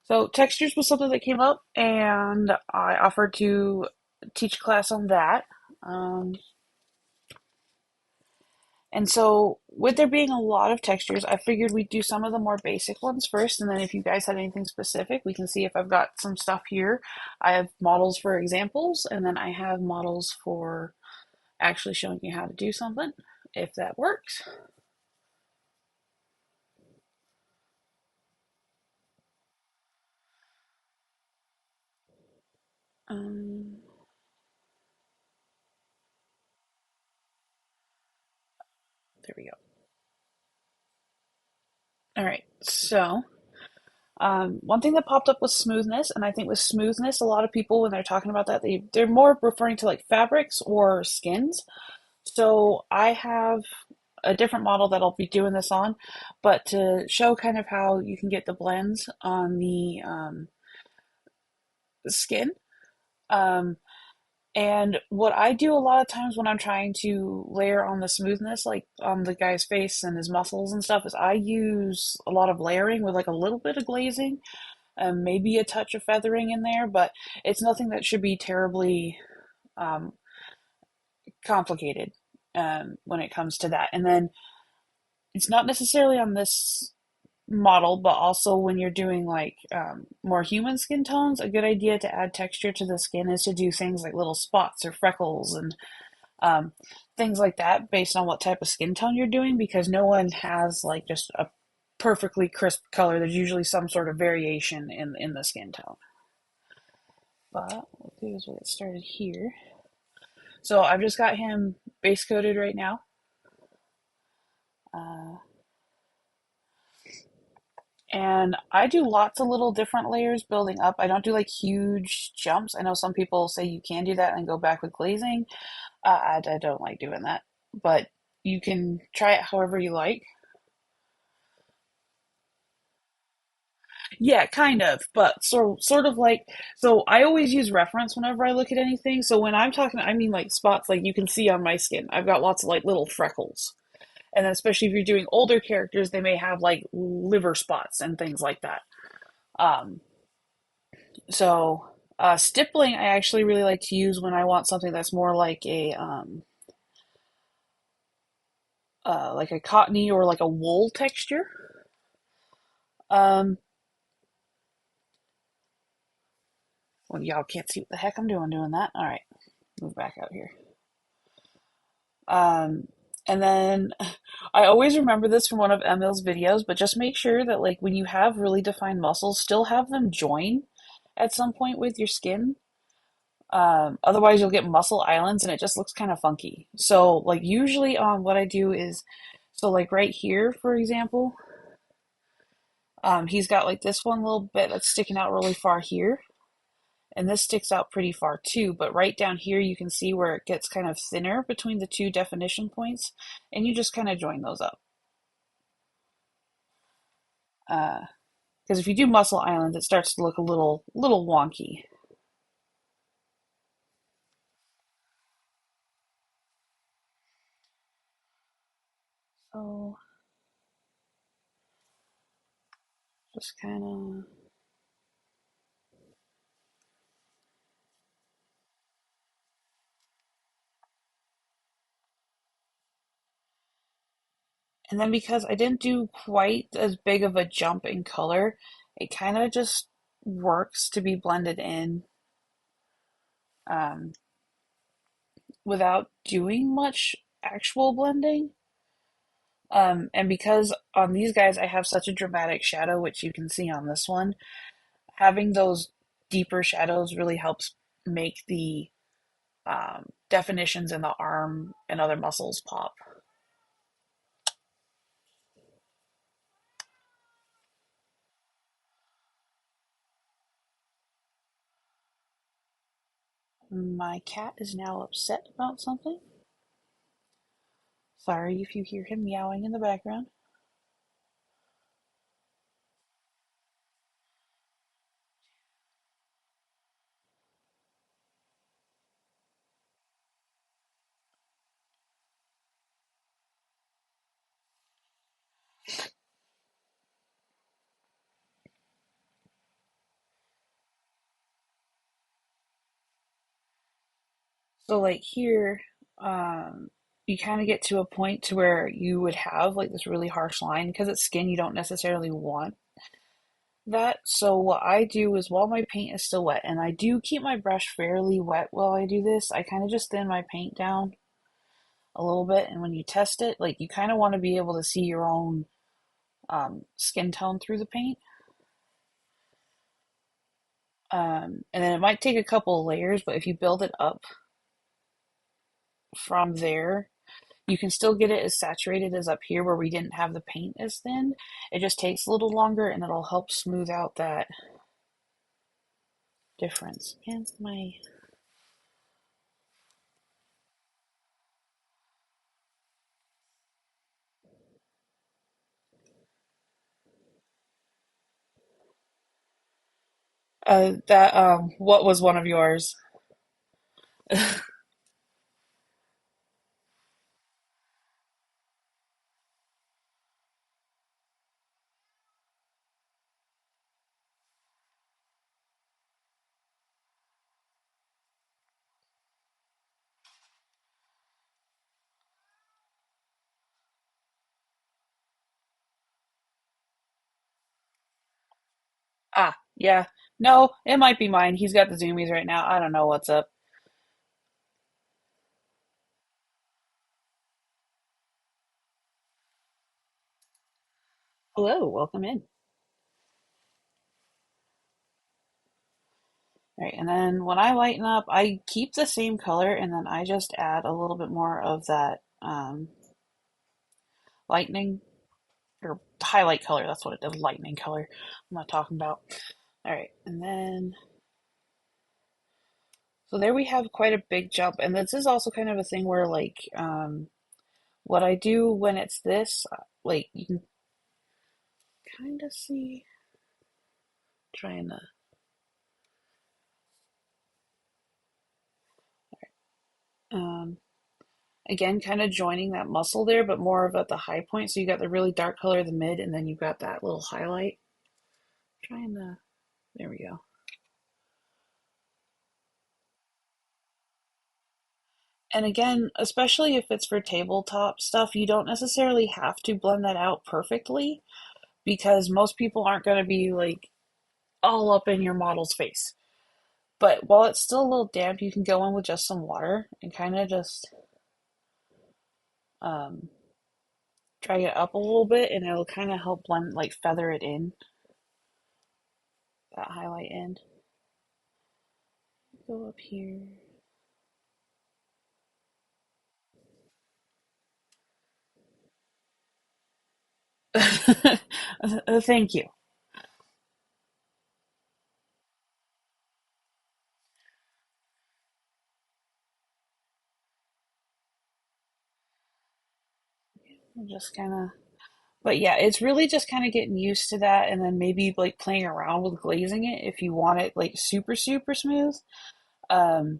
So textures was something that came up, and I offered to teach a class on that. Um, and so, with there being a lot of textures, I figured we'd do some of the more basic ones first, and then if you guys had anything specific, we can see if I've got some stuff here. I have models for examples, and then I have models for actually showing you how to do something, if that works. Um, there we go. All right, so one thing that popped up was smoothness, and I think with smoothness, a lot of people when they're talking about that, they're more referring to like fabrics or skins. So I have a different model that I'll be doing this on, but to show kind of how you can get the blends on the skin. Um, and what I do a lot of times when I'm trying to layer on the smoothness, like on the guy's face and his muscles and stuff, is I use a lot of layering with like a little bit of glazing, maybe a touch of feathering in there, but it's nothing that should be terribly um, complicated when it comes to that. And then it's not necessarily on this model, but also when you're doing like more human skin tones, a good idea to add texture to the skin is to do things like little spots or freckles and um, things like that based on what type of skin tone you're doing, because no one has like just a perfectly crisp color. There's usually some sort of variation in the skin tone. But what we'll do is we'll get started here. So I've just got him base coated right now. Uh, and I do lots of little different layers building up. I don't do like huge jumps. I know some people say you can do that and go back with glazing. I don't like doing that, but you can try it however you like. Yeah, kind of, but sort of like so. I always use reference whenever I look at anything. So when I'm talking, I mean like spots like you can see on my skin. I've got lots of like little freckles, and then especially if you're doing older characters, they may have like liver spots and things like that. Um, stippling I actually really like to use when I want something that's more like a cottony or like a wool texture. Um, well, y'all can't see what the heck I'm doing that. All right, move back out here. Um, and then I always remember this from one of Emil's videos, but just make sure that like when you have really defined muscles, still have them join at some point with your skin. Otherwise you'll get muscle islands and it just looks kind of funky. So like usually what I do is so like right here, for example, he's got like this one little bit that's sticking out really far here. And this sticks out pretty far too, but right down here you can see where it gets kind of thinner between the two definition points, and you just kind of join those up. Because if you do muscle islands, it starts to look a little wonky. So just kind of. And then because I didn't do quite as big of a jump in color, it kind of just works to be blended in um, without doing much actual blending. And because on these guys I have such a dramatic shadow, which you can see on this one, having those deeper shadows really helps make the definitions in the arm and other muscles pop. My cat is now upset about something. Sorry if you hear him meowing in the background. So like here, um, you kind of get to a point to where you would have like this really harsh line because it's skin, you don't necessarily want that. So what I do is while my paint is still wet, and I do keep my brush fairly wet while I do this, I kind of just thin my paint down a little bit. And when you test it, like you kind of want to be able to see your own skin tone through the paint. And then it might take a couple of layers, but if you build it up from there, you can still get it as saturated as up here where we didn't have the paint as thin. It just takes a little longer and it'll help smooth out that difference. And my that what was one of yours? Ah, yeah. No, it might be mine. He's got the zoomies right now. I don't know what's up. Hello, welcome in. Right, and then when I lighten up, I keep the same color and then I just add a little bit more of that lightning or highlight color. That's what it is, lightning color. I'm not talking about. All right, and then so there we have quite a big jump, and this is also kind of a thing where like what I do when it's this, like you can kind of see, trying to um again kind of joining that muscle there, but more of at the high point. So you got the really dark color, the mid, and then you've got that little highlight. Trying to, there we go. And again, especially if it's for tabletop stuff, you don't necessarily have to blend that out perfectly because most people aren't going to be like all up in your model's face. But while it's still a little damp, you can go in with just some water and kind of just um, drag it up a little bit, and it'll kind of help blend, like feather it in, that highlight in. Go up here. Thank you. I'm just kind of, but yeah, it's really just kind of getting used to that, and then maybe like playing around with glazing it if you want it like super super smooth. Um,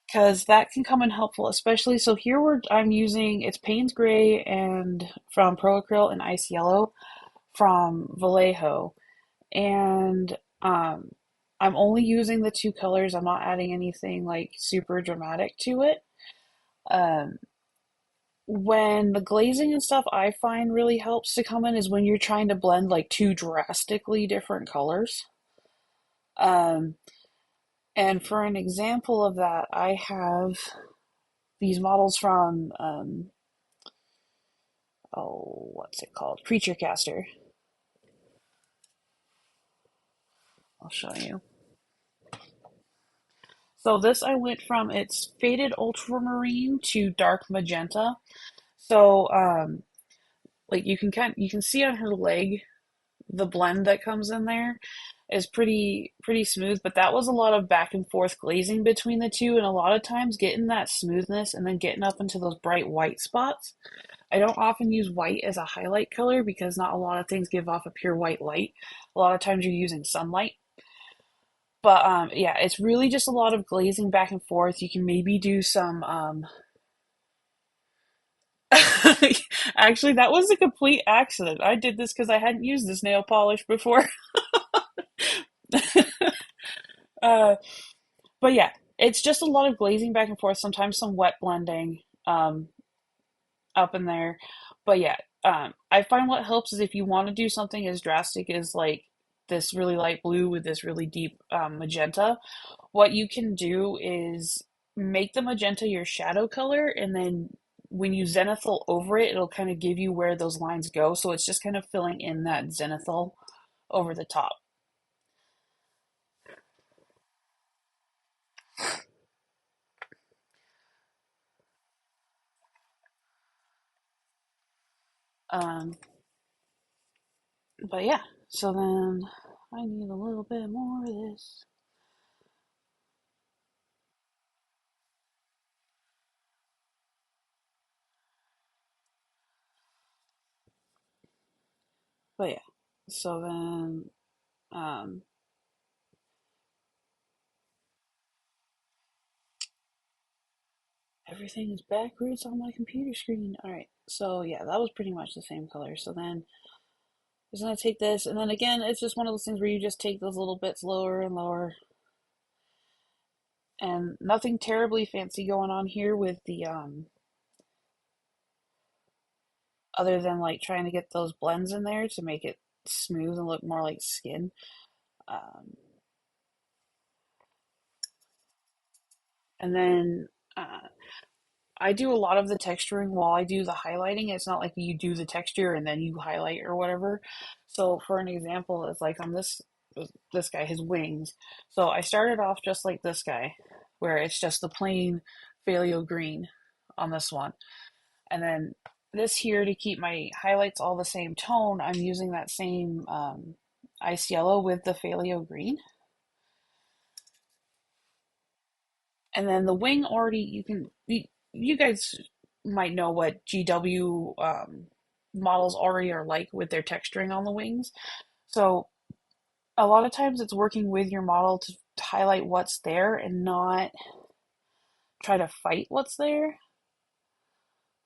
because that can come in helpful, especially so here we're I'm using it's Payne's Gray and from Pro Acryl and Ice Yellow from Vallejo, and I'm only using the two colors. I'm not adding anything like super dramatic to it. Um, when the glazing and stuff I find really helps to come in is when you're trying to blend like two drastically different colors. Um, and for an example of that, I have these models from oh, what's it called? Creature Caster. I'll show you. So this I went from it's faded ultramarine to dark magenta. So like you can see on her leg the blend that comes in there is pretty smooth, but that was a lot of back and forth glazing between the two, and a lot of times getting that smoothness and then getting up into those bright white spots. I don't often use white as a highlight color because not a lot of things give off a pure white light. A lot of times you're using sunlight. But yeah, it's really just a lot of glazing back and forth. You can maybe do some actually that was a complete accident. I did this because I hadn't used this nail polish before. Uh, but yeah, it's just a lot of glazing back and forth, sometimes some wet blending up in there. But yeah, I find what helps is if you want to do something as drastic as like this really light blue with this really deep magenta, what you can do is make the magenta your shadow color, and then when you zenithal over it, it'll kind of give you where those lines go. So it's just kind of filling in that zenithal over the top. Um, but yeah, so then I need a little bit more of this. But yeah, so then um, everything is backwards on my computer screen. All right, so yeah, that was pretty much the same color. So then I'm just gonna take this, and then again, it's just one of those things where you just take those little bits lower and lower, and nothing terribly fancy going on here with the other than like trying to get those blends in there to make it smooth and look more like skin. Um, and then I do a lot of the texturing while I do the highlighting. It's not like you do the texture and then you highlight or whatever. So for an example, it's like on this guy, his wings. So I started off just like this guy, where it's just the plain phthalo green on this one. And then this here, to keep my highlights all the same tone, I'm using that same ice yellow with the phthalo green. And then the wing already, you guys might know what GW models already are like with their texturing on the wings. So a lot of times it's working with your model to highlight what's there and not try to fight what's there.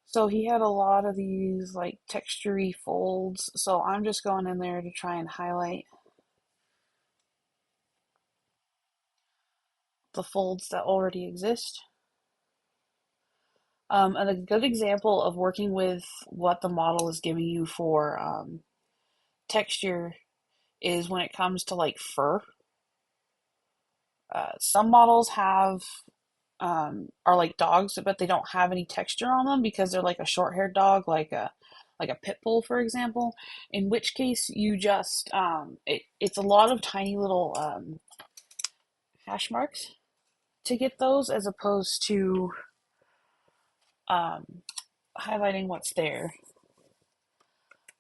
So he had a lot of these like textury folds. So I'm just going in there to try and highlight the folds that already exist. And a good example of working with what the model is giving you for texture is when it comes to like fur. Some models have are like dogs, but they don't have any texture on them because they're like a short-haired dog, like a pit bull, for example. In which case, you just it's a lot of tiny little hash marks to get those, as opposed to um, highlighting what's there.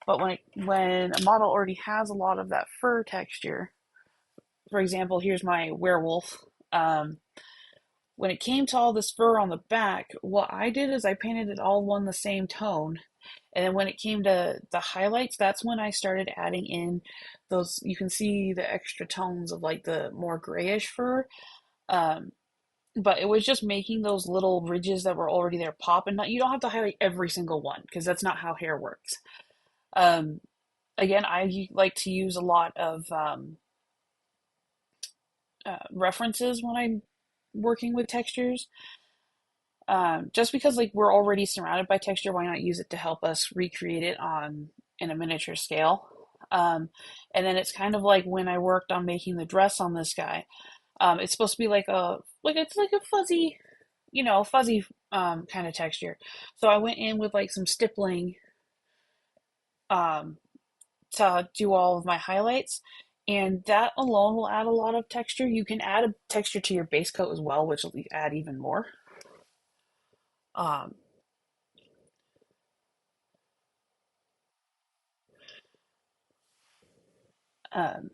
But when a model already has a lot of that fur texture, for example, here's my werewolf. Um, when it came to all this fur on the back, what I did is I painted it all one the same tone. And then when it came to the highlights, that's when I started adding in those. You can see the extra tones of like the more grayish fur. Um, but it was just making those little ridges that were already there pop. And not, you don't have to highlight every single one because that's not how hair works. Um, Again, I like to use a lot of references when I'm working with textures. Just because like we're already surrounded by texture, why not use it to help us recreate it on in a miniature scale? Um, and then it's kind of like when I worked on making the dress on this guy. It's supposed to be like it's like a fuzzy, fuzzy kind of texture. So I went in with like some stippling um, to do all of my highlights. And that alone will add a lot of texture. You can add a texture to your base coat as well, which will add even more. Um, um,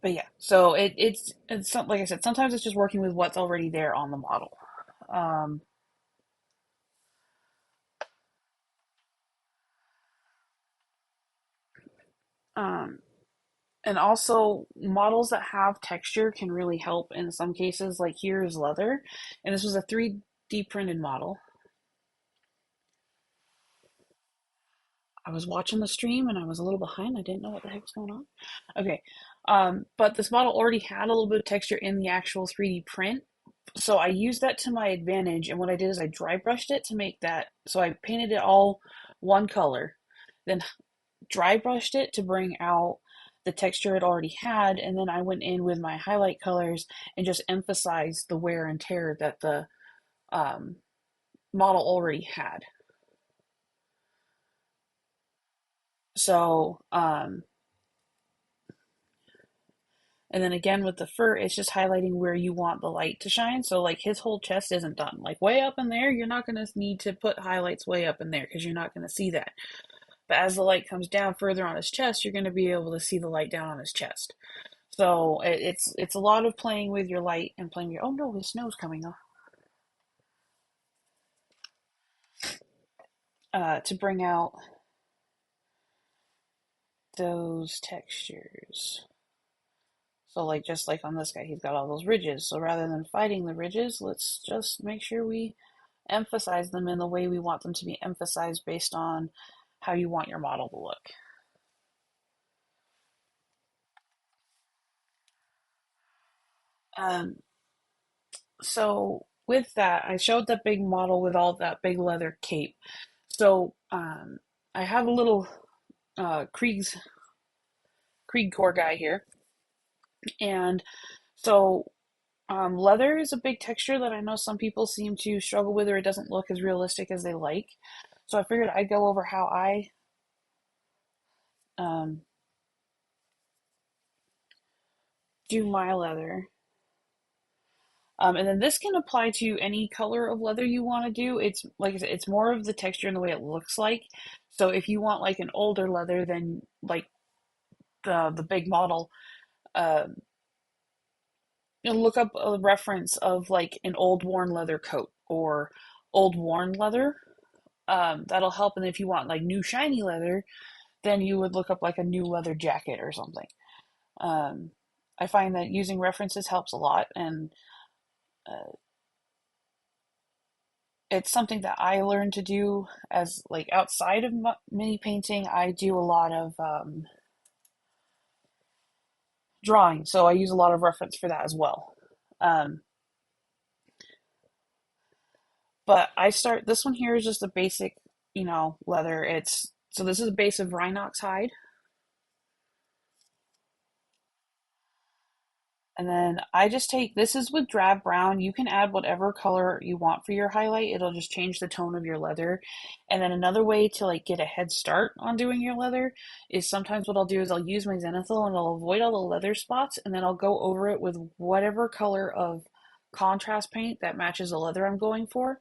but yeah, so it's like I said, sometimes it's just working with what's already there on the model. Um, um, and also models that have texture can really help in some cases. Like here is leather, and this was a 3D printed model. I was watching the stream and I was a little behind. I didn't know what the heck was going on. Okay. But this model already had a little bit of texture in the actual 3D print. So I used that to my advantage. And what I did is I dry brushed it to make that. So I painted it all one color, then dry brushed it to bring out the texture it already had. And then I went in with my highlight colors and just emphasized the wear and tear that the um, model already had. So, and then again with the fur, it's just highlighting where you want the light to shine. So like his whole chest isn't done. Like way up in there, you're not going to need to put highlights way up in there because you're not going to see that. But as the light comes down further on his chest, you're going to be able to see the light down on his chest. So it's a lot of playing with your light and playing your, oh no, his snow's coming off. To bring out those textures. So like just like on this guy, he's got all those ridges. So rather than fighting the ridges, let's just make sure we emphasize them in the way we want them to be emphasized based on how you want your model to look. Um, so with that, I showed that big model with all that big leather cape. So I have a little Krieg core guy here, and so leather is a big texture that I know some people seem to struggle with, or it doesn't look as realistic as they like. So I figured I'd go over how I um, do my leather. And then this can apply to any color of leather you want to do. It's like I said, it's more of the texture and the way it looks like. So if you want like an older leather, then like the big model, uh, look up a reference of like an old worn leather coat or old worn leather. That'll help. And if you want like new shiny leather, then you would look up like a new leather jacket or something. Um, I find that using references helps a lot, and uh, it's something that I learned to do as like outside of mini painting. I do a lot of drawing, so I use a lot of reference for that as well. Um, but I start this one here is just a basic, leather. It's so this is a base of Rhinox hide. And then I just take, this is with drab brown. You can add whatever color you want for your highlight. It'll just change the tone of your leather. And then another way to like get a head start on doing your leather is sometimes what I'll do is I'll use my zenithal and I'll avoid all the leather spots and then I'll go over it with whatever color of contrast paint that matches the leather I'm going for.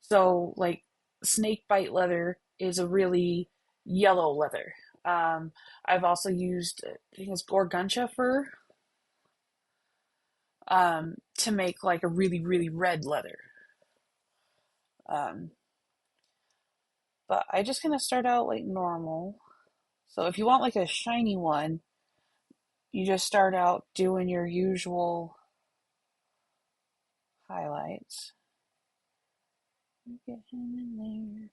So like snake bite leather is a really yellow leather. I've also used, I think it's Gorguncha fur, to make like a really, really red leather. Um, but I just kind of start out like normal. So if you want like a shiny one, you just start out doing your usual highlights. Get him in there.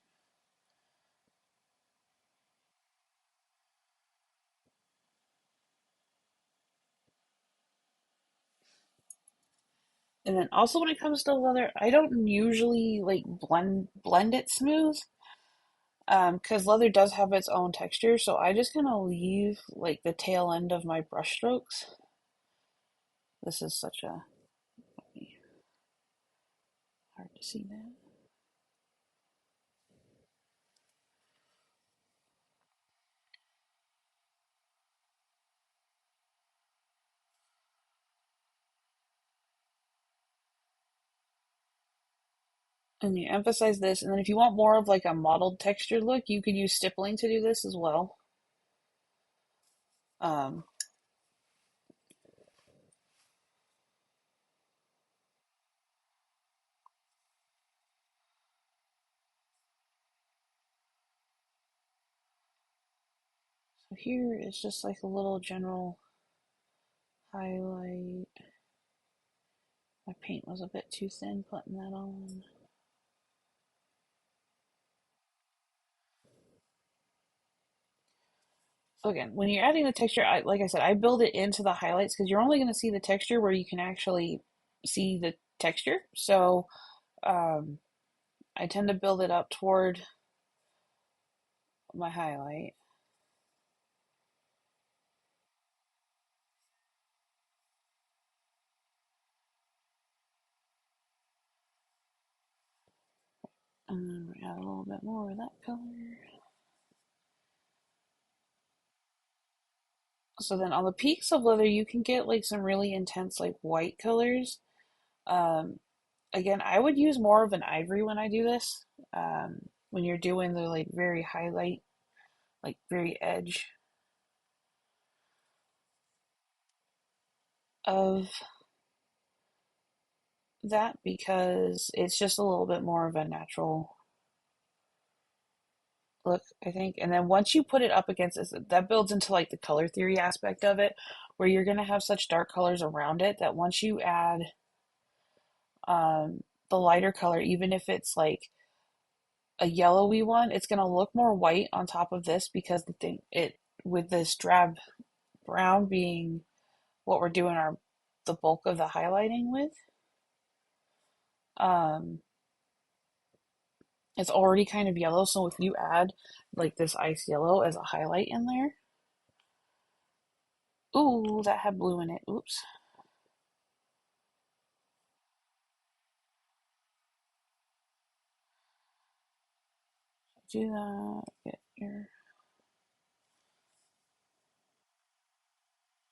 And then also when it comes to leather, I don't usually like blend it smooth. Because leather does have its own texture, so I just kind of leave like the tail end of my brush strokes. This is such a hard to see that. And you emphasize this, and then if you want more of like a mottled textured look, you could use stippling to do this as well. Um, so here is just like a little general highlight. My paint was a bit too thin putting that on. So again, when you're adding the texture, like I said, I build it into the highlights because you're only going to see the texture where you can actually see the texture. So um, I tend to build it up toward my highlight. And then we add a little bit more of that color. So then on the peaks of leather, you can get like some really intense like white colors. Um, Again, I would use more of an ivory when I do this. When you're doing the like very highlight, like very edge of that because it's just a little bit more of a natural look, I think. And then once you put it up against this, that builds into like the color theory aspect of it, where you're gonna have such dark colors around it that once you add um, the lighter color, even if it's like a yellowy one, it's gonna look more white on top of this because the thing it with this drab brown being what we're doing our the bulk of the highlighting with. Um, it's already kind of yellow, so if you add like this ice yellow as a highlight in there, ooh, that had blue in it. Oops. Do that. Get your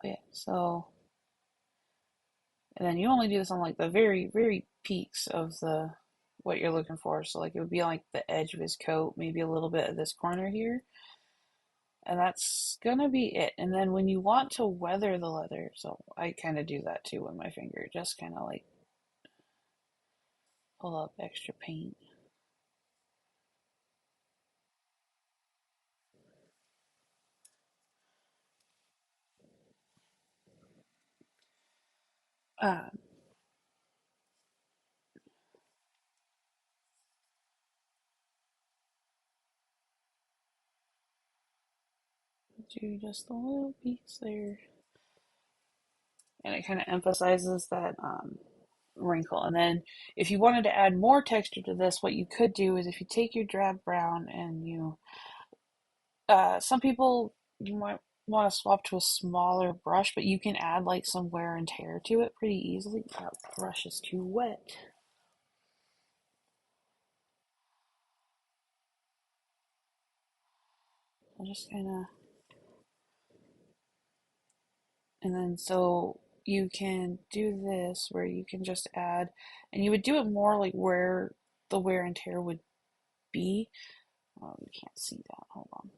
yeah. So and then you only do this on like the very very peaks of the what you're looking for. So like it would be like the edge of his coat, maybe a little bit of this corner here, and that's gonna be it. And then when you want to weather the leather, so I kind of do that too with my finger, just kind of like pull up extra paint. Um, do just the little peaks there, and it kind of emphasizes that wrinkle. And then if you wanted to add more texture to this, what you could do is if you take your drab brown and you, some people you might want to swap to a smaller brush, but you can add like some wear and tear to it pretty easily. That brush is too wet. I'll just kind of, and then so you can do this where you can just add, and you would do it more like where the wear and tear would be. Oh, you can't see that. Hold on.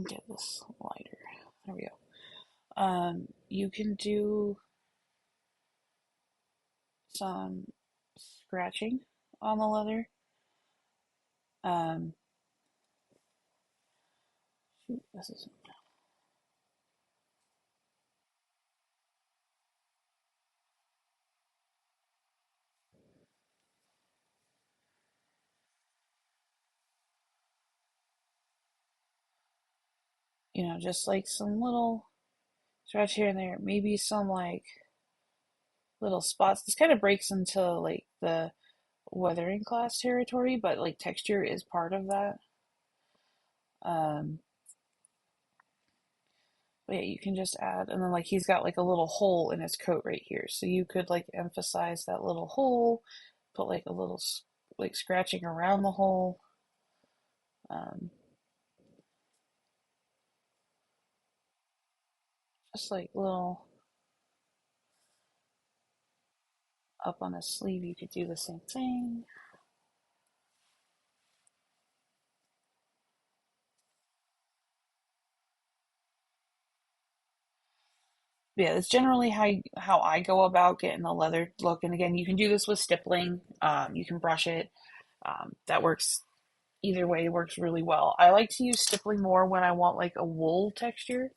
Get this lighter. There we go. You can do some scratching on the leather. Um, shoot, this is just like some little scratch here and there. Maybe some like little spots. This kind of breaks into like the weathering class territory, but like texture is part of that. Um, but yeah, you can just add, and then like he's got like a little hole in his coat right here, so you could like emphasize that little hole, put like a little like scratching around the hole. Um, just like little up on his sleeve, you could do the same thing. Yeah, that's generally how I go about getting the leather look. And again, you can do this with stippling. You can brush it. That works either way. Works really well. I like to use stippling more when I want like a wool texture.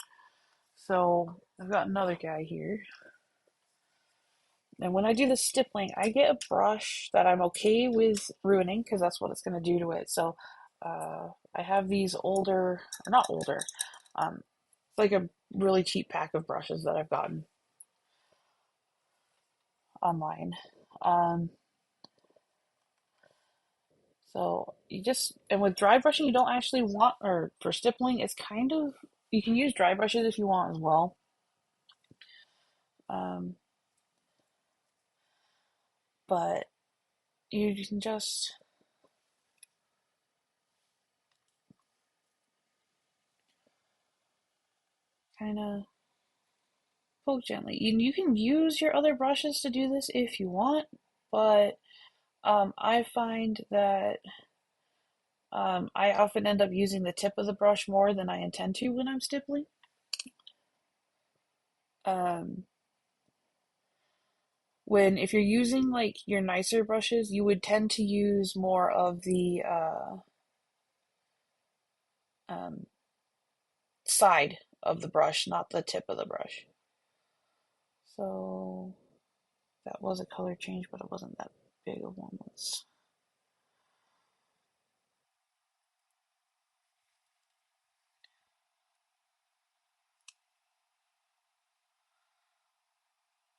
So I've got another guy here. And when I do the stippling, I get a brush that I'm okay with ruining because that's what it's going to do to it. So I have these older, or not older. It's like a really cheap pack of brushes that I've gotten online. Um, so you just, and with dry brushing, you don't actually want, or for stippling, it's kind of, you can use dry brushes if you want as well. Um, but you can just kind of poke gently. You can use your other brushes to do this if you want, but I find that I often end up using the tip of the brush more than I intend to when I'm stippling. Um, if you're using like your nicer brushes, you would tend to use more of the um, side of the brush, not the tip of the brush. So that was a color change, but it wasn't that big of one.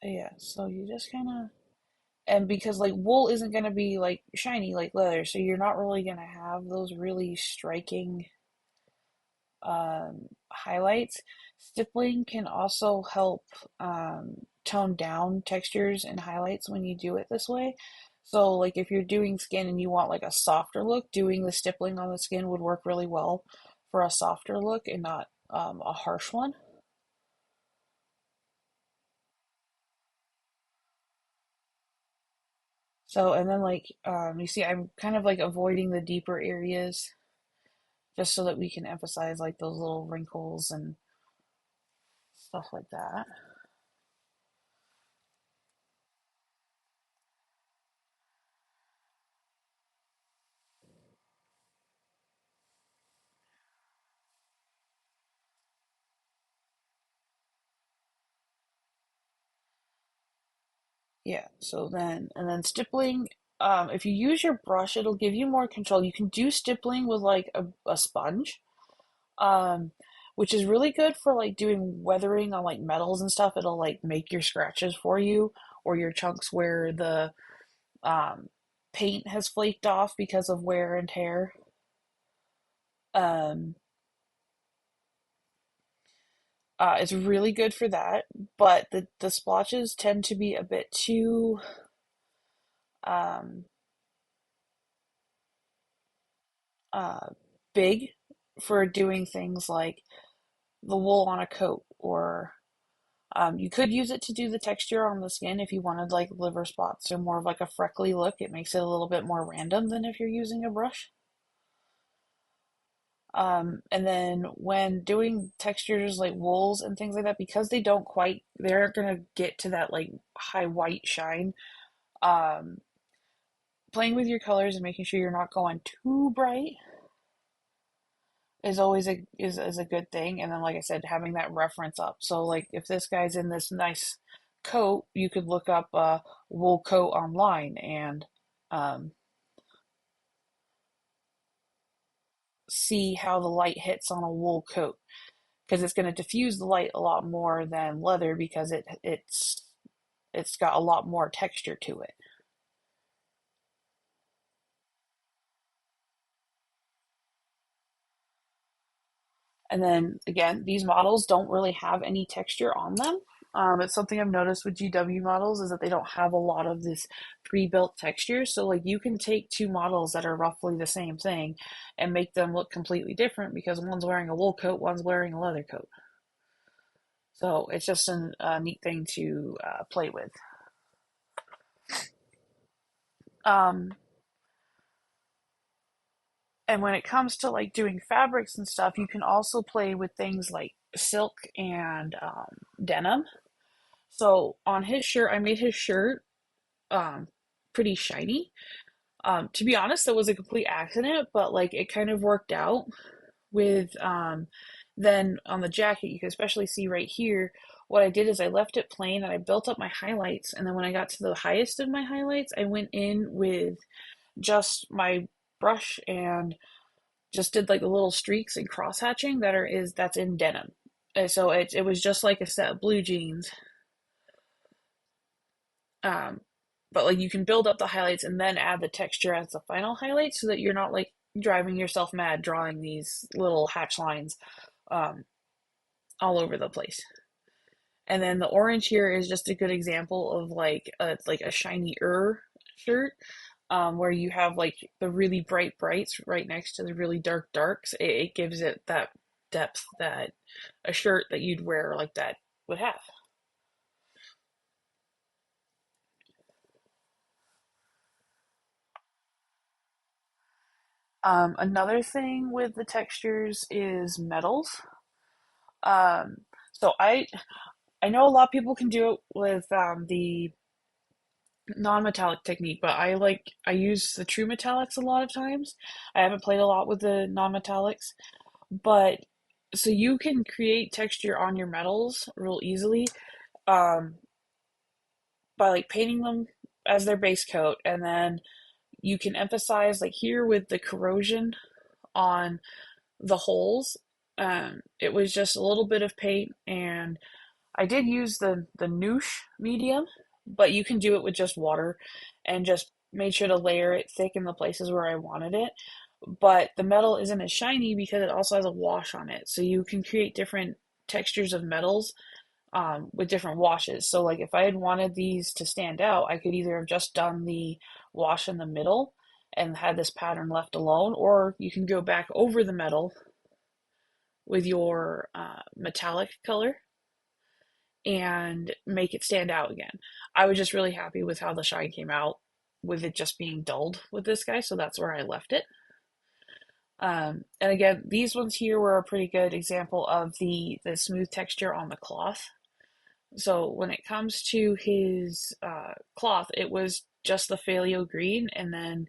Yeah, so you just kind of, and because like wool isn't going to be like shiny like leather, so you're not really going to have those really striking highlights. Stippling can also help tone down textures and highlights when you do it this way. So, like if you're doing skin and you want like a softer look, doing the stippling on the skin would work really well for a softer look and not a harsh one. So, and then like you see, I'm kind of like avoiding the deeper areas just so that we can emphasize like those little wrinkles and stuff like that. Yeah, so then, and then stippling, if you use your brush, it'll give you more control. You can do stippling with like a sponge, um, which is really good for like doing weathering on like metals and stuff. It'll like make your scratches for you or your chunks where the um, paint has flaked off because of wear and tear. Um, it's really good for that, but the splotches tend to be a bit too um, uh, big for doing things like the wool on a coat, or you could use it to do the texture on the skin if you wanted like liver spots or more of like a freckly look. It makes it a little bit more random than if you're using a brush. And then when doing textures like wools and things like that, because they aren't gonna get to that like high white shine. Um, Playing with your colors and making sure you're not going too bright is always is a good thing. And then, like I said, having that reference up. So, like if this guy's in this nice coat, you could look up a wool coat online and um, see how the light hits on a wool coat because it's going to diffuse the light a lot more than leather because it's got a lot more texture to it. And then again, these models don't really have any texture on them. It's something I've noticed with GW models is that they don't have a lot of this pre-built texture. So like you can take two models that are roughly the same thing and make them look completely different because one's wearing a wool coat, one's wearing a leather coat. So it's just a neat thing to play with. Um, and when it comes to like doing fabrics and stuff, you can also play with things like silk and denim. So on his shirt, I made his shirt um pretty shiny. To be honest, that was a complete accident, but like it kind of worked out with then on the jacket, you can especially see right here, what I did is I left it plain and I built up my highlights, and then when I got to the highest of my highlights, I went in with just my brush and just did like the little streaks and cross hatching that's in denim. And so it was just like a set of blue jeans. Um, but like you can build up the highlights and then add the texture as the final highlight so that you're not like driving yourself mad drawing these little hatch lines um, all over the place. And then the orange here is just a good example of like a shiny shirt, where you have like the really bright brights right next to the really dark darks. It gives it that depth that a shirt that you'd wear like that would have. Another thing with the textures is metals. Um, so I know a lot of people can do it with the non-metallic technique, but I use the true metallics a lot of times. I haven't played a lot with the non-metallics, but so you can create texture on your metals real easily um, by like painting them as their base coat, and then you can emphasize like here with the corrosion on the holes. It was just a little bit of paint, and I did use the noosh medium, but you can do it with just water, and just made sure to layer it thick in the places where I wanted it. But the metal isn't as shiny because it also has a wash on it, so you can create different textures of metals with different washes. So like if I had wanted these to stand out, I could either have just done the wash in the middle and had this pattern left alone, or you can go back over the metal with your metallic color and make it stand out again. I was just really happy with how the shine came out with it just being dulled with this guy, so that's where I left it. And again, these ones here were a pretty good example of the smooth texture on the cloth. So when it comes to his cloth, it was just the Faleo green, and then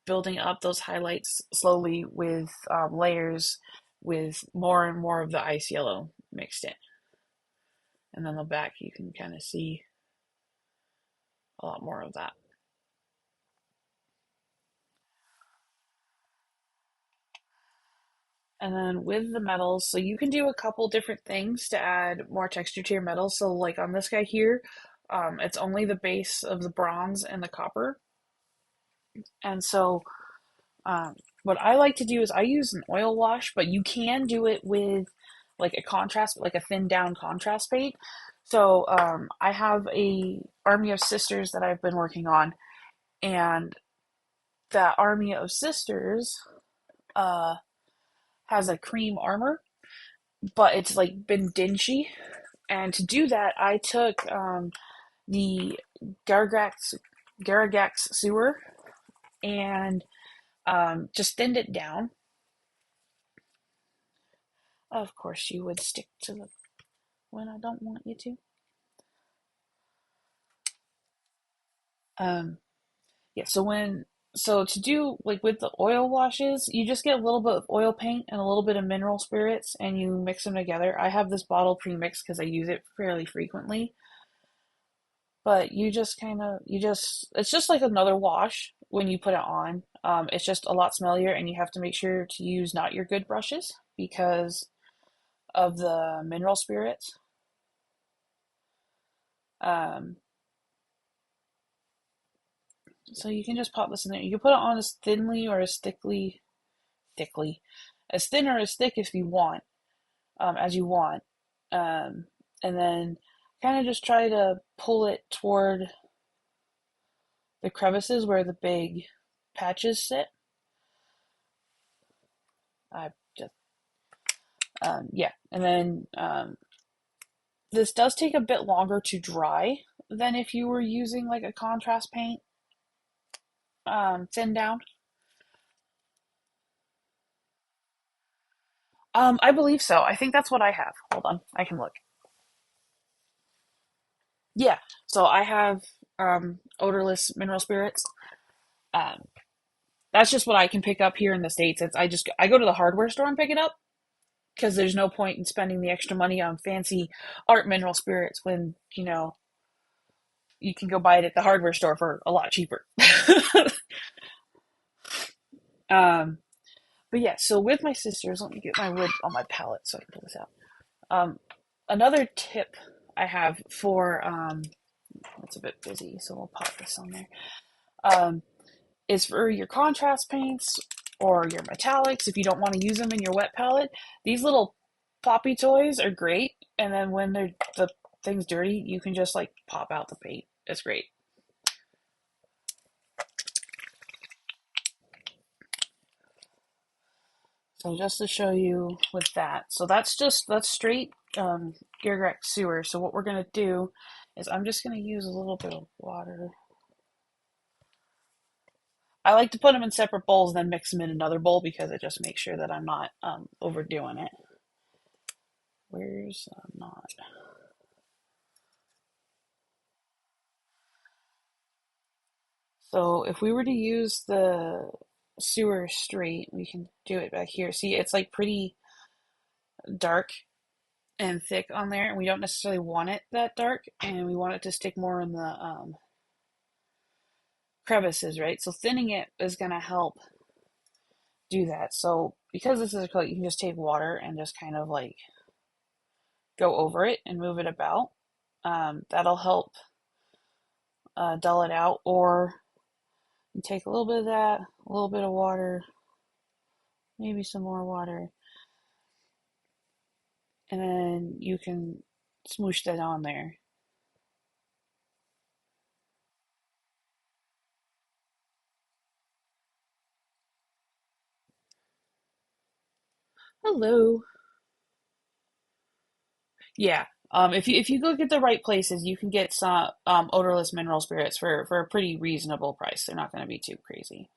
building up those highlights slowly with layers with more and more of the ice yellow mixed in. And then the back, you can kind of see a lot more of that. And then with the metals, so you can do a couple different things to add more texture to your metals. So like on this guy here, it's only the base of the bronze and the copper. And so what I like to do is I use an oil wash, but you can do it with like a contrast, like a thin down contrast paint. So I have a army of sisters that I've been working on, and that army of sisters uh, has a cream armor, but it's like been dingy. And to do that, I took the Garagax Garagax sewer and just thinned it down. Of course, you would stick to the when I don't want you to. Um, yeah. So to do like with the oil washes, you just get a little bit of oil paint and a little bit of mineral spirits, and you mix them together. I have this bottle pre-mixed because I use it fairly frequently. But you just kind of it's just like another wash when you put it on. It's just a lot smellier, and you have to make sure to use not your good brushes because of the mineral spirits. Um, so you can just pop this in there. You can put it on as thinly or as thickly, as thin or as thick if you want, as you want, um, and then kind of just try to pull it toward the crevices where the big patches sit. I just yeah, and then this does take a bit longer to dry than if you were using like a contrast paint thin down. I believe so. I think that's what I have. Hold on, I can look. Yeah, so I have odorless mineral spirits. Um, that's just what I can pick up here in the States. I go to the hardware store and pick it up because there's no point in spending the extra money on fancy art mineral spirits when you can go buy it at the hardware store for a lot cheaper. um, But yeah, so with my sisters, let me get my wood on my palette so I can pull this out. Um, Another tip I have for it's a bit busy, so we'll pop this on there. Um, is for your contrast paints or your metallics. If you don't want to use them in your wet palette, these little poppy toys are great. And then when the thing's dirty, you can just like pop out the paint. It's great. So just to show you with that, so that's straight Geargrax sewer. So what we're gonna do is I'm just gonna use a little bit of water. I like to put them in separate bowls, then mix them in another bowl because it just makes sure that I'm not overdoing it. Where's not? So if we were to use the sewer straight, we can do it back here. See, it's like pretty dark and thick on there, and we don't necessarily want it that dark, and we want it to stick more in the crevices, right? So thinning it is going to help do that. So because this is acrylic, you can just take water and just kind of like go over it and move it about. That'll help dull it out, or you take a little bit of that, a little bit of water, maybe some more water, and then you can smoosh that on there. Hello. Yeah. If you look at the right places, you can get some odorless mineral spirits for a pretty reasonable price. They're not going to be too crazy.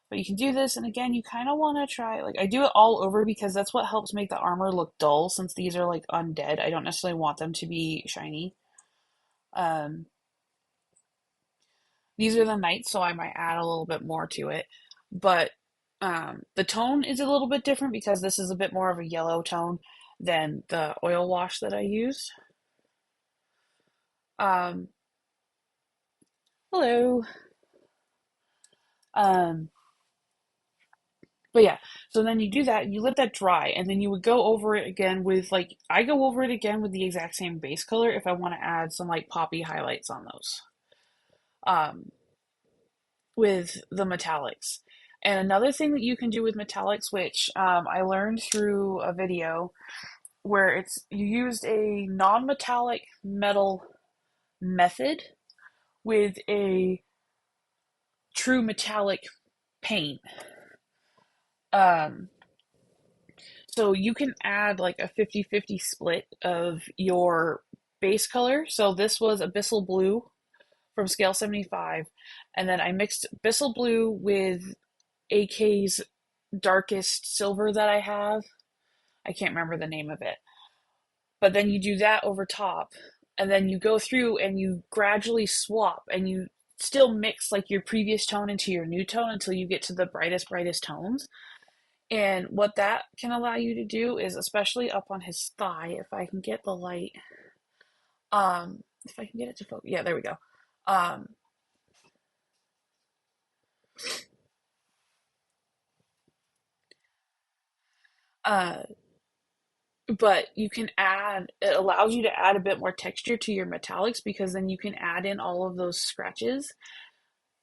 But you can do this, and again, you kind of want to try. Like I do it all over because that's what helps make the armor look dull. Since these are like undead, I don't necessarily want them to be shiny. Um, these are the knights, so I might add a little bit more to it. But the tone is a little bit different because this is a bit more of a yellow tone than the oil wash that I used. Um, Hello. Um, but yeah, so then you do that, you let that dry, and then you would go over it again with like I go over it again with the exact same base color if I want to add some like poppy highlights on those. Um, with the metallics. And another thing that you can do with metallics, which I learned through a video where it's you used a non-metallic metal method with a true metallic paint. Um, so you can add like a 50-50 split of your base color. So this was Abyssal Blue from scale 75. And then I mixed Abyssal Blue with AK's darkest silver that I have. I can't remember the name of it. But then you do that over top. And then you go through and you gradually swap and you still mix like your previous tone into your new tone until you get to the brightest tones. And what that can allow you to do is, especially up on his thigh, if I can get the light, if I can get it to focus, yeah, there we go. Um, uh, but you can add, it allows you to add a bit more texture to your metallics because then you can add in all of those scratches,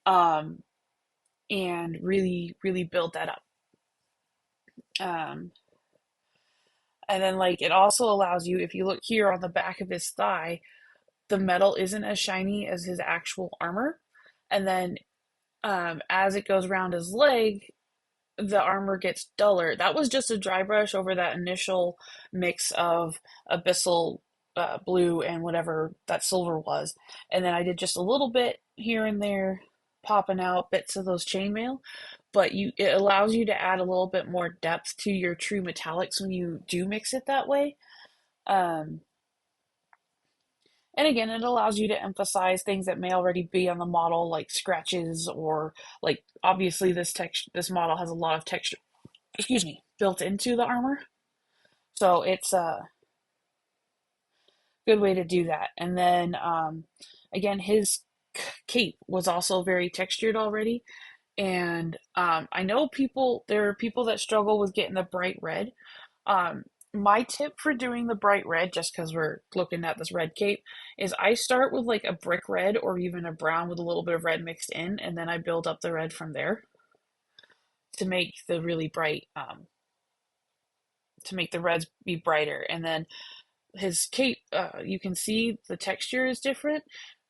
um, and really build that up. Um, and then like it also allows you, if you look here on the back of his thigh, the metal isn't as shiny as his actual armor. And then as it goes around his leg, the armor gets duller. That was just a dry brush over that initial mix of abyssal blue and whatever that silver was. And then I did just a little bit here and there, popping out bits of those chainmail. But it allows you to add a little bit more depth to your true metallics when you do mix it that way. Um, and again, it allows you to emphasize things that may already be on the model, like scratches or like obviously this model has a lot of texture, excuse me, built into the armor. So it's a good way to do that. And then again, his cape was also very textured already. And I know there are people that struggle with getting the bright red. My tip for doing the bright red, just because we're looking at this red cape, is I start with like a brick red or even a brown with a little bit of red mixed in, and then I build up the red from there to make the really bright, to make the reds be brighter. And then his cape, you can see the texture is different.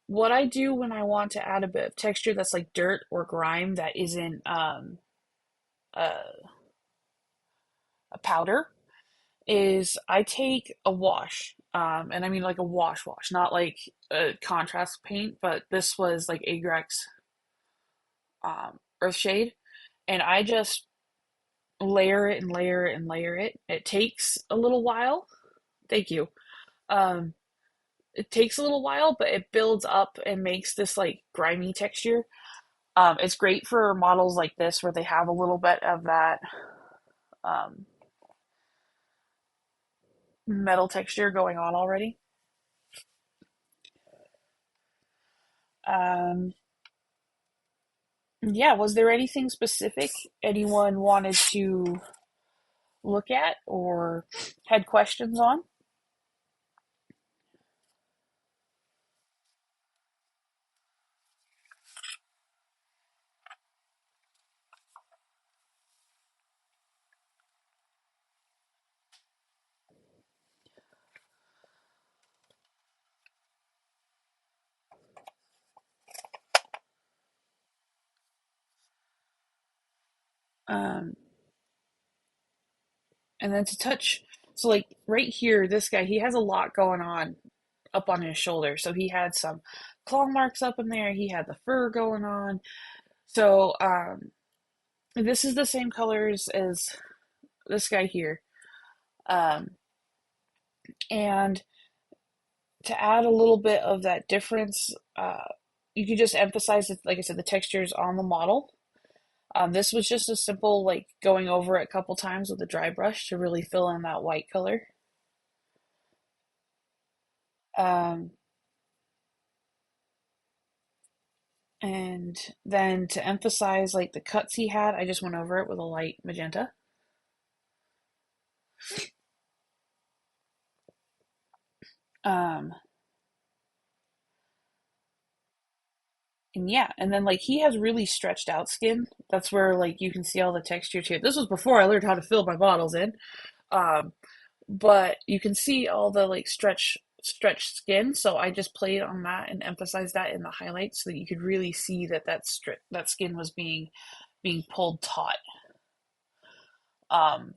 What I do when I want to add a bit of texture that's like dirt or grime that isn't a, a powder is I take a wash, and I mean like a wash, not like a contrast paint, but this was like Agrex Earthshade, and I just layer it and layer it and layer it. It takes a little while. Thank you. Um, it takes a little while, but it builds up and makes this like grimy texture. It's great for models like this where they have a little bit of that um, metal texture going on already. Um, yeah, was there anything specific anyone wanted to look at or had questions on? Um, and then to touch, so like right here, this guy, he has a lot going on up on his shoulder. So he had some claw marks up in there, he had the fur going on. So this is the same colors as this guy here. Um, and to add a little bit of that difference, you could just emphasize, like I said, the textures on the model. This was just a simple, like going over it a couple times with a dry brush to really fill in that white color. Um, and then to emphasize like the cuts he had, I just went over it with a light magenta. Um, and yeah, and then like he has really stretched out skin. That's where like you can see all the texture to it. This was before I learned how to fill my bottles in. Um, but you can see all the like stretched skin, so I just played on that and emphasized that in the highlights so that you could really see that that skin was being pulled taut. um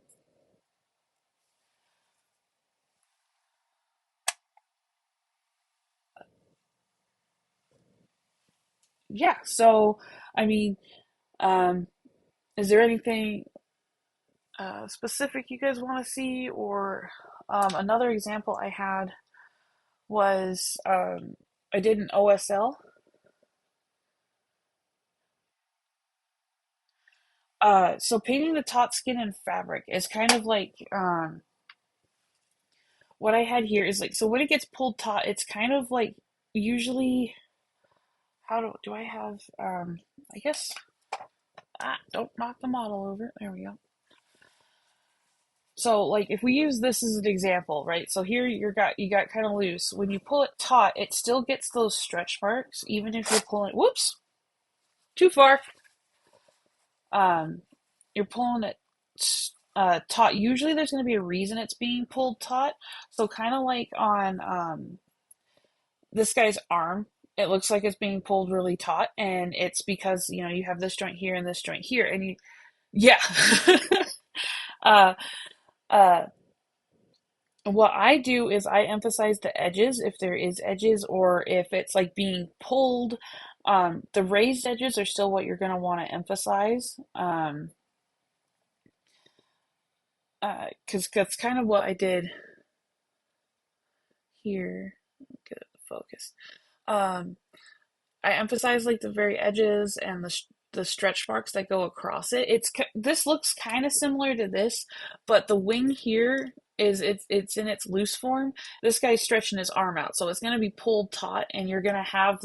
yeah, so I mean, um is there anything specific you guys want to see? Or another example I had was I did an OSL. So painting the taut skin in fabric is kind of like what I had here is like, so when it gets pulled taut, it's kind of like usually, how do I have I guess, don't knock the model over. There we go. So like if we use this as an example, right? So here you got kind of loose. When you pull it taut, it still gets those stretch marks, even if you're pulling, whoops, too far. Um, you're pulling it taut. Usually there's going to be a reason it's being pulled taut. So kind of like on this guy's arm, it looks like it's being pulled really taut, and it's because you have this joint here and this joint here, and you, yeah. uh, uh, what I do is I emphasize the edges if there is edges, or if it's like being pulled. The raised edges are still what you're going to want to emphasize, because that's kind of what I did here. Get it focused. Um, I emphasize like the very edges and the stretch marks that go across it. This looks kind of similar to this, but the wing here is it's in its loose form. This guy's stretching his arm out, so it's going to be pulled taut, and you're going to have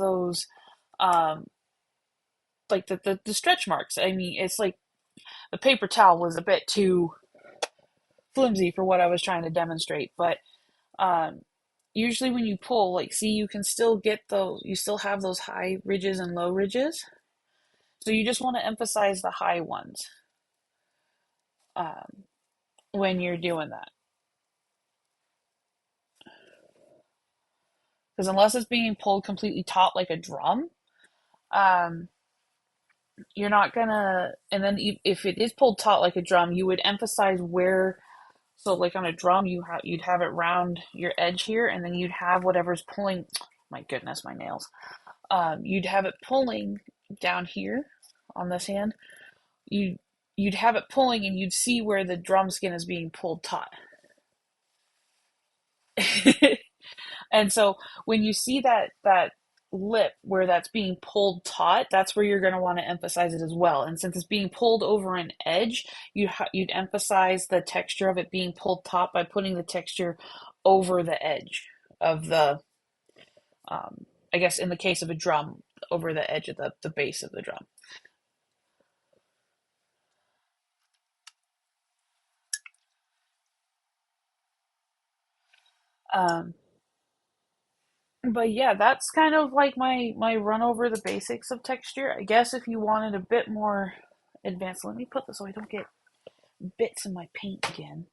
um like the stretch marks. I mean, it's like the paper towel was a bit too flimsy for what I was trying to demonstrate, but um, usually when you pull, like, see, you can still get those, you still have those high ridges and low ridges. So you just want to emphasize the high ones um, when you're doing that. Because unless it's being pulled completely taut like a drum, um, you're not gonna. And then if it is pulled taut like a drum, you would emphasize where. So like on a drum, you'd have it round your edge here, and then you'd have whatever's pulling. My goodness, my nails. You'd have it pulling down here on this hand. You you'd have it pulling, and you'd see where the drum skin is being pulled taut. And so when you see that lip where that's being pulled taut, that's where you're going to want to emphasize it as well. And since it's being pulled over an edge, you'd emphasize the texture of it being pulled taut by putting the texture over the edge of the, I guess in the case of a drum, over the edge of the base of the drum. Um, but yeah, that's kind of like my run over the basics of texture. I guess if you wanted a bit more advanced, let me put this so I don't get bits in my paint again.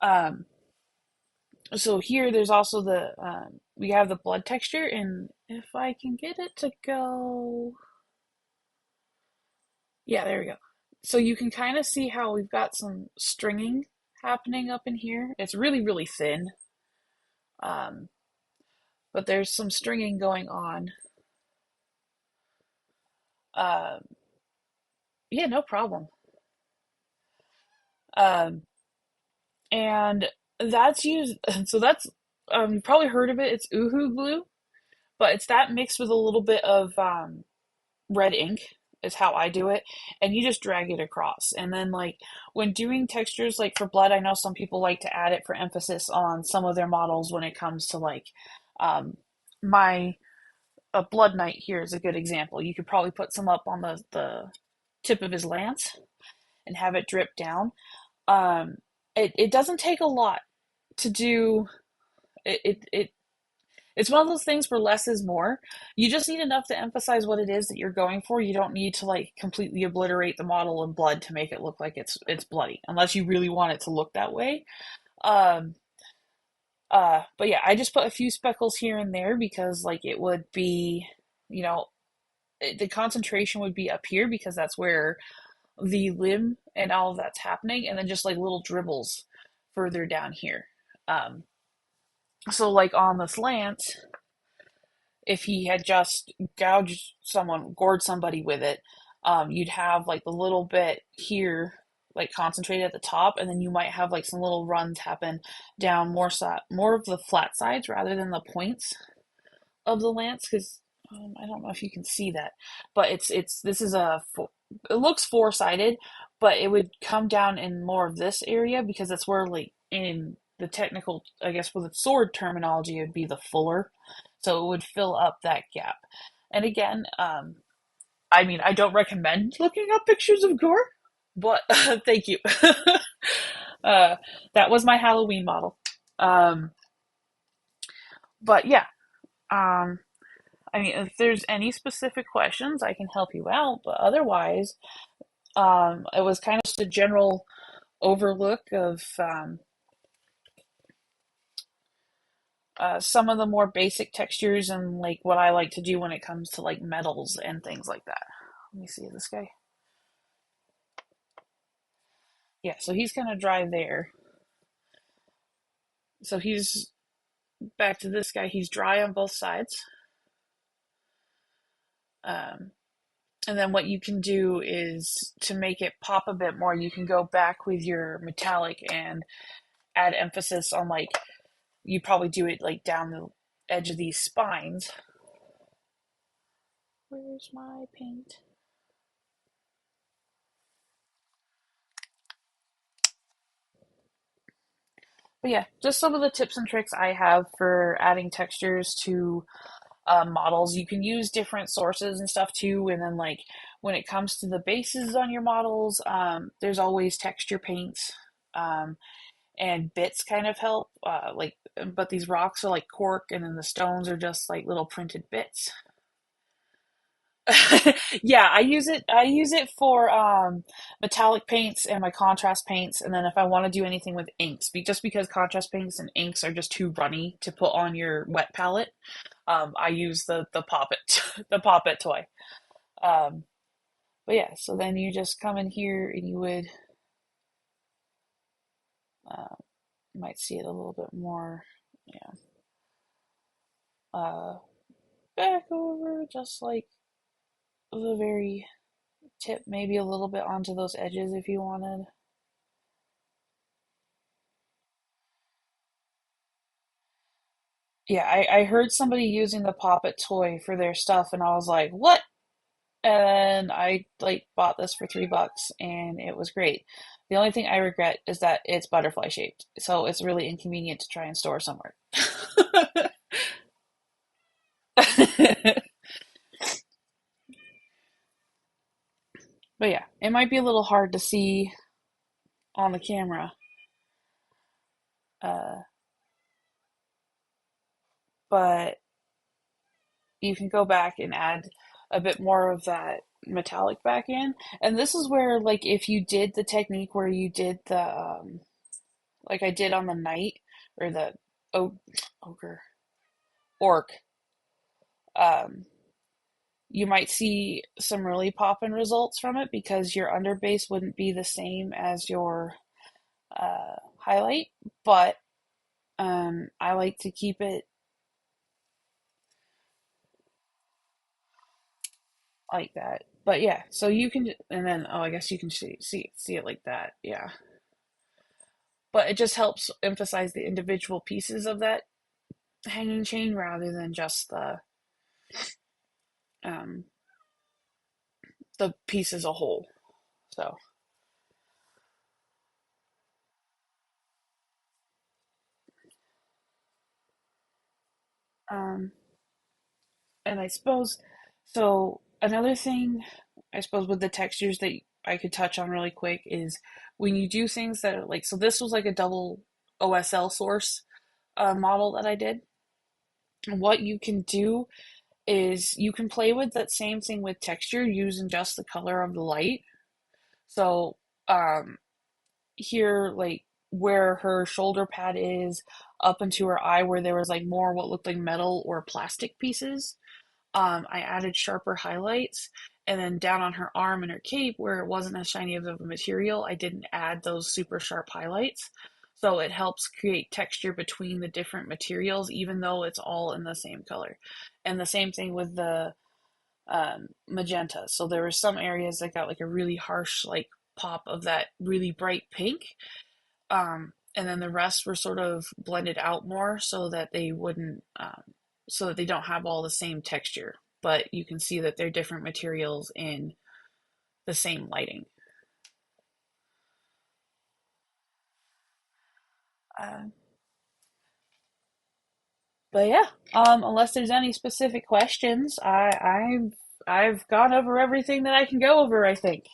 Um, so here there's also the we have the blood texture, and if I can get it to go, yeah, there we go. So you can kind of see how we've got some stringing happening up in here. It's really thin, um, but there's some stringing going on. Um, yeah, no problem. Um, and that's used. So that's you've probably heard of it. It's Uhu glue, but it's that mixed with a little bit of red ink is how I do it, and you just drag it across. And then like when doing textures like for blood, I know some people like to add it for emphasis on some of their models when it comes to like um my a blood knight here is a good example. You could probably put some up on the tip of his lance and have it drip down. Um it doesn't take a lot to do it. It's one of those things where less is more. You just need enough to emphasize what it is that you're going for. You don't need to like completely obliterate the model in blood to make it look like it's bloody, unless you really want it to look that way. Um, but yeah, I just put a few speckles here and there because like it would be, you know, the concentration would be up here because that's where the limb and all of that's happening, and then just like little dribbles further down here. Um, so like on this lance, if he had just gored somebody with it, you'd have like the little bit here, like concentrated at the top, and then you might have like some little runs happen down more of the flat sides rather than the points of the lance. Because I don't know if you can see that, but this is it looks four-sided, but it would come down in more of this area because that's where like in the technical, I guess with the sword terminology, it would be the fuller. So it would fill up that gap. And again, I mean, I don't recommend looking up pictures of gore, but thank you. uh, that was my Halloween model. Um, but yeah, um, I mean, if there's any specific questions, I can help you out. But otherwise, it was kind of just a general overlook of some of the more basic textures and like what I like to do when it comes to like metals and things like that. Let me see this guy. Yeah, so he's gonna dry there. So he's back to this guy. He's dry on both sides. Um, and then what you can do is to make it pop a bit more, you can go back with your metallic and add emphasis on like you probably do it like down the edge of these spines. Where's my paint? But yeah, just some of the tips and tricks I have for adding textures to models. You can use different sources and stuff too. And then like when it comes to the bases on your models, there's always texture paints. Um, and bits kind of help. But these rocks are like cork, and then the stones are just like little printed bits. Yeah, I use it for metallic paints and my contrast paints, and then if I want to do anything with inks, just because contrast paints and inks are just too runny to put on your wet palette, I use the pop it the pop it toy. Um, but yeah, so then you just come in here and you would uh, might see it a little bit more. Yeah. Uh, Back over just like the very tip, maybe a little bit onto those edges if you wanted. Yeah, I heard somebody using the Pop It toy for their stuff, and I was like, what? And I like bought this for $3 and it was great. The only thing I regret is that it's butterfly shaped, so it's really inconvenient to try and store somewhere. But yeah, it might be a little hard to see on the camera. Uh, but you can go back and add a bit more of that metallic back in. And this is where, like, if you did the technique where you did like I did on the knight or the ogre, orc, um, you might see some really poppin' results from it because your underbase wouldn't be the same as your highlight. But I like to keep it like that. But yeah, so you can, and then oh, I guess you can see it like that. Yeah, but it just helps emphasize the individual pieces of that hanging chain rather than just um, the piece as a whole. So, um, and I suppose so. Another thing, I suppose, with the textures that I could touch on really quick is when you do things that are like so. This was like a double OSL source model that I did. And what you can do is you can play with that same thing with texture using just the color of the light. So, um, here, like where her shoulder pad is, up into her eye, where there was like more what looked like metal or plastic pieces. I added sharper highlights, and then down on her arm and her cape, where it wasn't as shiny of a material, I didn't add those super sharp highlights. So it helps create texture between the different materials, even though it's all in the same color. And the same thing with the magenta. So there were some areas that got like a really harsh like pop of that really bright pink, and then the rest were sort of blended out more so that they wouldn't, so that they don't have all the same texture. But you can see that they're different materials in the same lighting. Uh, but yeah, unless there's any specific questions, I've gone over everything that I can go over. I think.